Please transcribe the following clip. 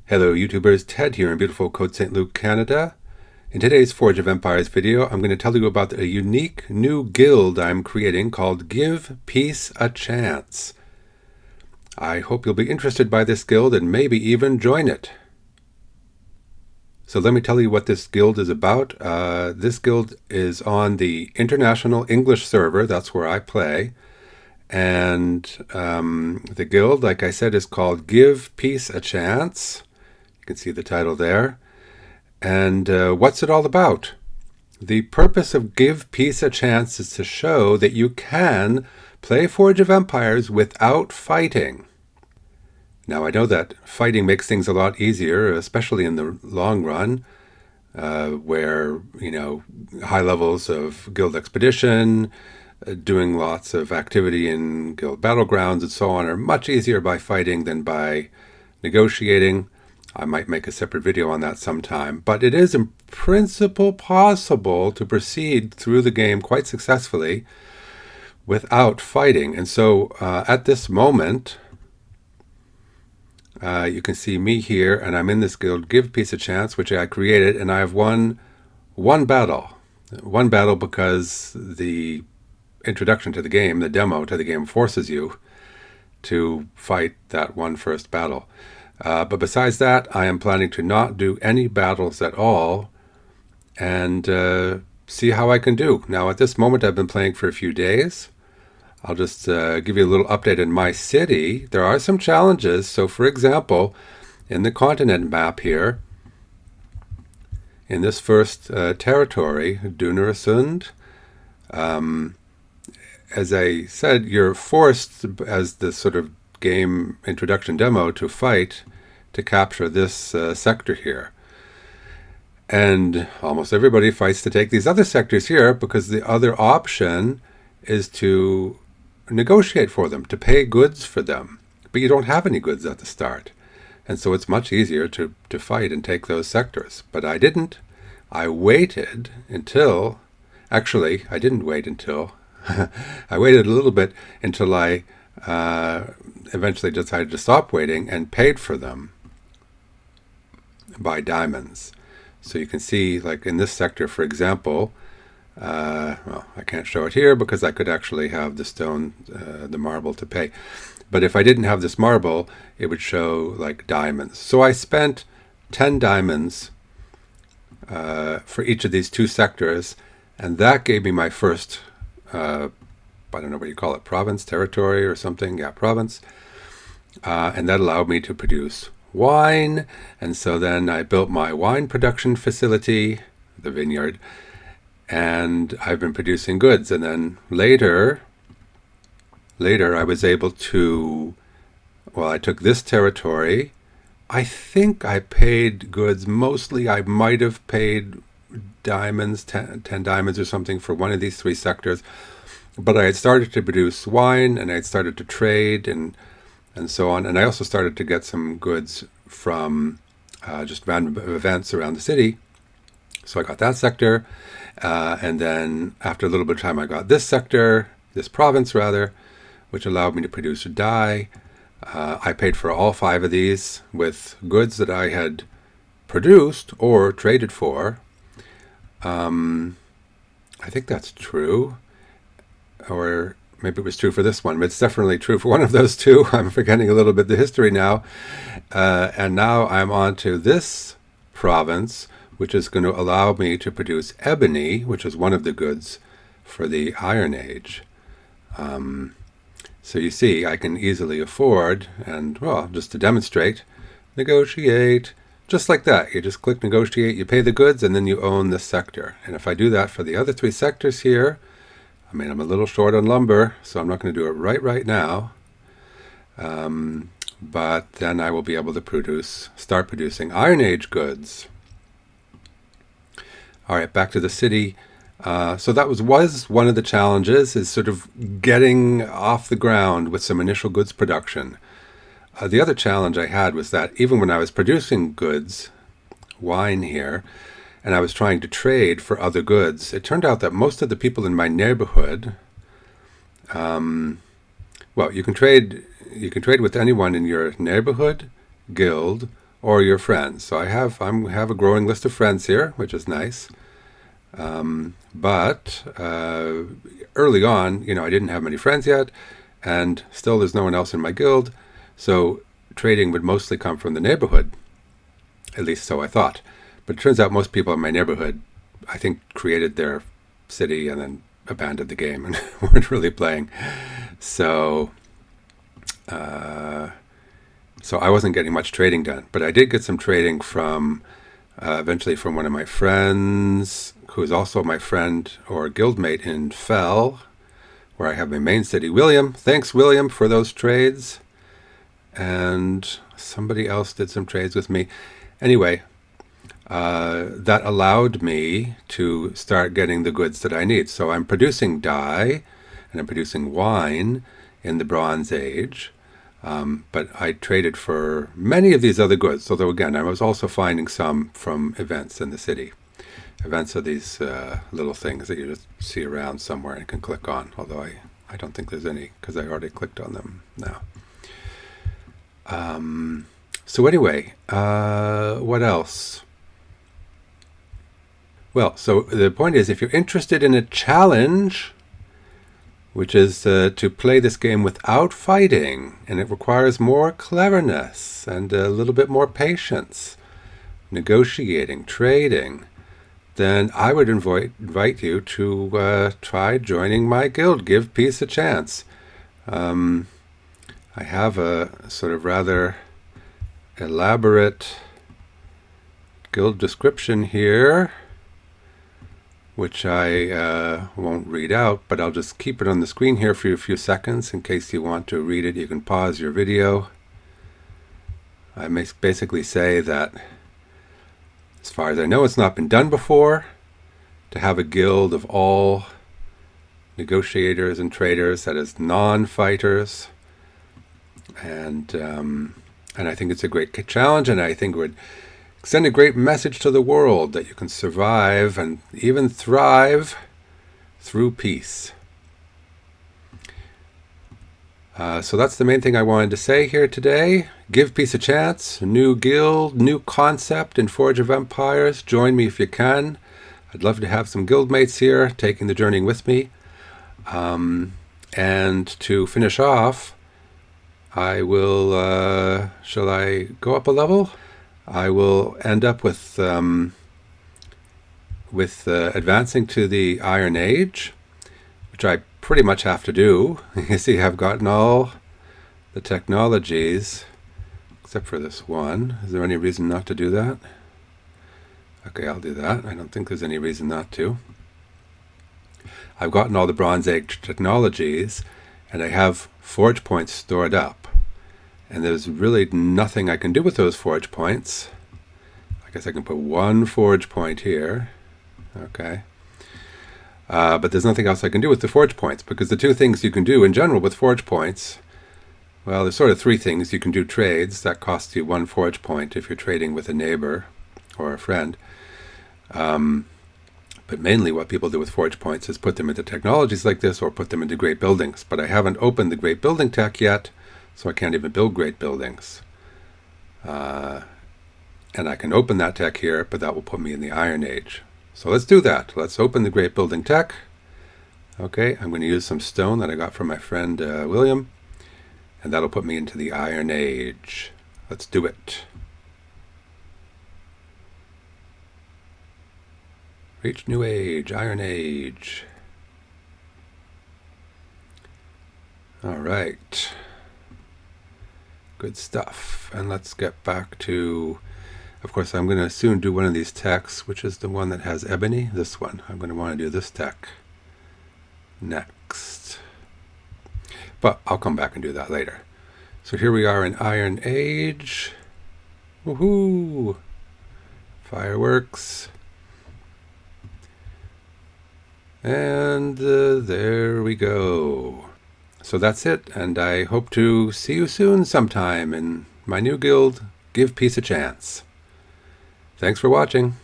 Hello YouTubers, Ted here in beautiful Côte St. Luc, Canada. In today's Forge of Empires video, I'm going to tell you about a unique new guild I'm creating called Give Peace a Chance. I hope you'll be interested by this guild and maybe even join it. So let me tell you what this guild is about. This guild is on the International English server, that's where I play. And the guild, like I said, is called Give Peace a Chance. You can see the title there. And what's it all about? The purpose of Give Peace a Chance is to show that you can play Forge of Empires without fighting. Now, I know that fighting makes things a lot easier, especially in the long run, where, high levels of guild expedition, doing lots of activity in guild battlegrounds and so on are much easier by fighting than by negotiating. I might make a separate video on that sometime, but it is in principle possible to proceed through the game quite successfully without fighting. And so at this moment, you can see me here, and I'm in this guild, Give Peace a Chance, which I created, and I have won one battle. One battle because the introduction to the game, the demo to the game, forces you to fight that one first battle. But besides that, I am planning to not do any battles at all and see how I can do. Now, at this moment, I've been playing for a few days. I'll just give you a little update in my city. There are some challenges. So, for example, in the continent map here, in this first territory, Dunersund, as I said, you're forced, as the sort of game introduction demo, to fight to capture this sector here. And almost everybody fights to take these other sectors here because the other option is to negotiate for them, to pay goods for them. But you don't have any goods at the start. And so it's much easier to fight and take those sectors. But I didn't. I waited until... Actually, I didn't wait until... I waited a little bit until I eventually decided to stop waiting and paid for them by diamonds. So you can see, like in this sector, for example, well, I can't show it here because I could actually have the stone, the marble to pay. But if I didn't have this marble, it would show like diamonds. So I spent 10 diamonds for each of these two sectors, and that gave me my first I don't know what you call it, province, territory or something. Yeah, province. And that allowed me to produce wine. And so then I built my wine production facility, the vineyard, and I've been producing goods. And then later I was able to, well, I took this territory. I think I paid goods. Mostly I might have paid diamonds, 10 diamonds or something for one of these three sectors. But I had started to produce wine, and I had started to trade and so on. And I also started to get some goods from just random events around the city. So I got that sector. And then after a little bit of time, I got this sector, this province rather, which allowed me to produce dye. I paid for all 5 of these with goods that I had produced or traded for. I think that's true, or maybe it was true for this one, but it's definitely true for one of those two. I'm forgetting a little bit the history now. And now I'm on to this province, which is going to allow me to produce ebony, which is one of the goods for the Iron Age. So you see, I can easily afford, and well, just to demonstrate, negotiate. Just like that, you just click negotiate, you pay the goods, and then you own this sector. And if I do that for the other 3 sectors here, I mean, I'm a little short on lumber, so I'm not going to do it right now. But then I will be able to start producing Iron Age goods. All right, back to the city. So that was one of the challenges, is sort of getting off the ground with some initial goods production. The other challenge I had was that even when I was producing goods, wine here, and I was trying to trade for other goods, it turned out that most of the people in my neighborhood, well, you can trade with anyone in your neighborhood, guild, or your friends. So I have a growing list of friends here, which is nice. But early on, I didn't have many friends yet, and still there's no one else in my guild. So trading would mostly come from the neighborhood. At least so I thought. But it turns out most people in my neighborhood, I think, created their city and then abandoned the game and weren't really playing. So I wasn't getting much trading done. But I did get some trading from, eventually from one of my friends, who is also my friend or guildmate in Fell, where I have my main city, William. Thanks, William, for those trades. And somebody else did some trades with me. Anyway, that allowed me to start getting the goods that I need. So I'm producing dye and I'm producing wine in the Bronze Age, but I traded for many of these other goods. Although again, I was also finding some from events in the city. Events are these little things that you just see around somewhere and can click on, although I don't think there's any because I already clicked on them now. So anyway, what else? Well, so the point is, if you're interested in a challenge, which is to play this game without fighting, and it requires more cleverness and a little bit more patience, negotiating, trading, then I would invite you to try joining my guild. Give peace a chance. I have a sort of rather elaborate guild description here, which I won't read out, but I'll just keep it on the screen here for you a few seconds in case you want to read it. You can pause your video. I may basically say that, as far as I know, it's not been done before to have a guild of all negotiators and traders, that is, non-fighters. And I think it's a great challenge, and I think it would send a great message to the world that you can survive and even thrive through peace. So that's the main thing I wanted to say here today. Give peace a chance. New guild, new concept in Forge of Empires. Join me if you can. I'd love to have some guildmates here taking the journey with me. And to finish off, I will, shall I go up a level? I will end up with advancing to the Iron Age, which I pretty much have to do. You see, I've gotten all the technologies, except for this one. Is there any reason not to do that? Okay, I'll do that. I don't think there's any reason not to. I've gotten all the Bronze Age technologies, and I have forge points stored up. And there's really nothing I can do with those forge points. I guess I can put one forge point here. Okay. But there's nothing else I can do with the forge points, because the two things you can do in general with forge points, well, there's sort of three things. You can do trades. That costs you one forge point if you're trading with a neighbor or a friend. But mainly what people do with forge points is put them into technologies like this or put them into great buildings. But I haven't opened the great building tech yet, so I can't even build great buildings. And I can open that tech here, but that will put me in the Iron Age. So let's do that. Let's open the great building tech. Okay, I'm going to use some stone that I got from my friend William, and that'll put me into the Iron Age. Let's do it. Reach New Age, Iron Age. All right. Good stuff. And let's get back to, of course, I'm going to soon do one of these techs, which is the one that has ebony. This one. I'm going to want to do this tech next. But I'll come back and do that later. So here we are in Iron Age. Woohoo! Fireworks. And there we go. So that's it, and I hope to see you soon sometime in my new guild, Give Peace a Chance. Thanks for watching.